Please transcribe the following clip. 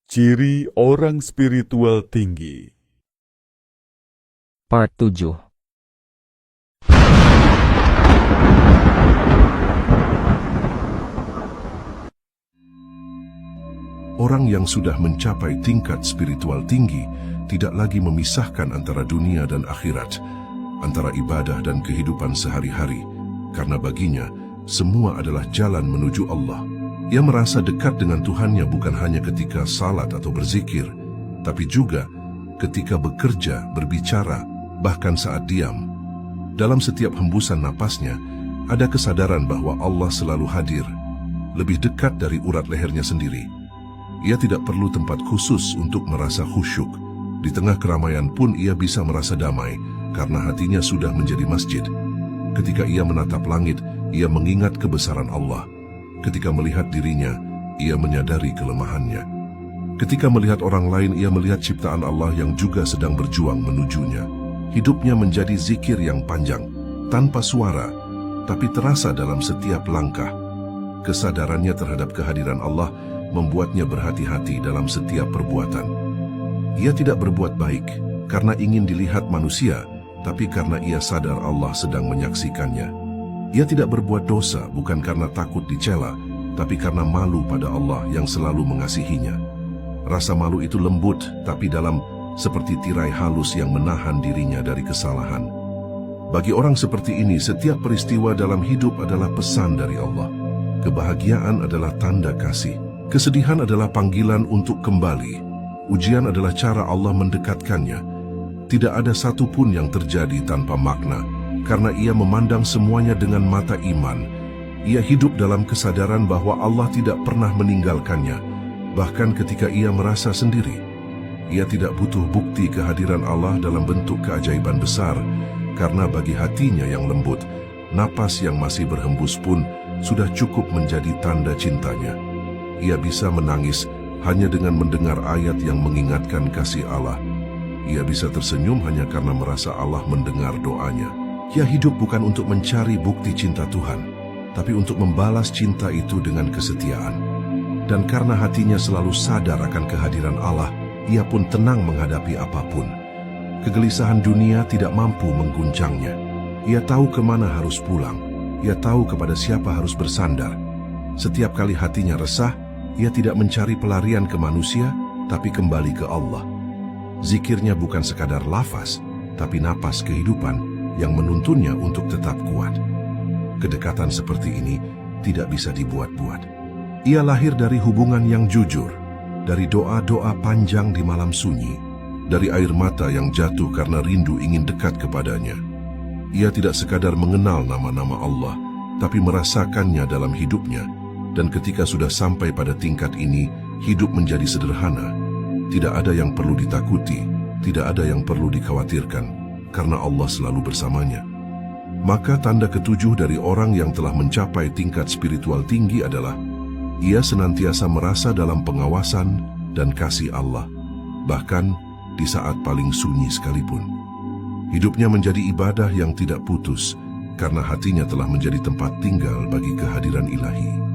Ciri orang spiritual tinggi. Part 7. Orang yang sudah mencapai tingkat spiritual tinggi tidak lagi memisahkan antara dunia dan akhirat, antara ibadah dan kehidupan sehari-hari, karena baginya semua adalah jalan menuju Allah. Ia merasa dekat dengan Tuhannya bukan hanya ketika salat atau berzikir, tapi juga ketika bekerja, berbicara, bahkan saat diam. Dalam setiap hembusan napasnya, ada kesadaran bahwa Allah selalu hadir, lebih dekat dari urat lehernya sendiri. Ia tidak perlu tempat khusus untuk merasa khusyuk. Di tengah keramaian pun ia bisa merasa damai, karena hatinya sudah menjadi masjid. Ketika ia menatap langit, ia mengingat kebesaran Allah. Ketika melihat dirinya, ia menyadari kelemahannya. Ketika melihat orang lain, ia melihat ciptaan Allah yang juga sedang berjuang menujunya. Hidupnya menjadi zikir yang panjang, tanpa suara, tapi terasa dalam setiap langkah. Kesadarannya terhadap kehadiran Allah membuatnya berhati-hati dalam setiap perbuatan. Ia tidak berbuat baik karena ingin dilihat manusia, tapi karena ia sadar Allah sedang menyaksikannya. Ia tidak berbuat dosa bukan karena takut dicela, tapi karena malu pada Allah yang selalu mengasihinya. Rasa malu itu lembut, tapi dalam, seperti tirai halus yang menahan dirinya dari kesalahan. Bagi orang seperti ini, setiap peristiwa dalam hidup adalah pesan dari Allah. Kebahagiaan adalah tanda kasih. Kesedihan adalah panggilan untuk kembali. Ujian adalah cara Allah mendekatkannya. Tidak ada satu pun yang terjadi tanpa makna, karena ia memandang semuanya dengan mata iman. Ia hidup dalam kesadaran bahwa Allah tidak pernah meninggalkannya, bahkan ketika ia merasa sendiri. Ia tidak butuh bukti kehadiran Allah dalam bentuk keajaiban besar, karena bagi hatinya yang lembut, napas yang masih berhembus pun sudah cukup menjadi tanda cintanya. Ia bisa menangis hanya dengan mendengar ayat yang mengingatkan kasih Allah. Ia bisa tersenyum hanya karena merasa Allah mendengar doanya. Ia hidup bukan untuk mencari bukti cinta Tuhan, tapi untuk membalas cinta itu dengan kesetiaan. Dan karena hatinya selalu sadar akan kehadiran Allah, ia pun tenang menghadapi apapun. Kegelisahan dunia tidak mampu mengguncangnya. Ia tahu kemana harus pulang. Ia tahu kepada siapa harus bersandar. Setiap kali hatinya resah, ia tidak mencari pelarian ke manusia, tapi kembali ke Allah. Zikirnya bukan sekadar lafaz, tapi napas kehidupan yang menuntunnya untuk tetap kuat. Kedekatan seperti ini tidak bisa dibuat-buat. Ia lahir dari hubungan yang jujur, dari doa-doa panjang di malam sunyi, dari air mata yang jatuh karena rindu ingin dekat kepadanya. Ia tidak sekadar mengenal nama-nama Allah, tapi merasakannya dalam hidupnya. Dan ketika sudah sampai pada tingkat ini, hidup menjadi sederhana. Tidak ada yang perlu ditakuti, tidak ada yang perlu dikhawatirkan, karena Allah selalu bersamanya. Maka tanda ketujuh dari orang yang telah mencapai tingkat spiritual tinggi adalah ia senantiasa merasa dalam pengawasan dan kasih Allah, bahkan di saat paling sunyi sekalipun. Hidupnya menjadi ibadah yang tidak putus, karena hatinya telah menjadi tempat tinggal bagi kehadiran ilahi.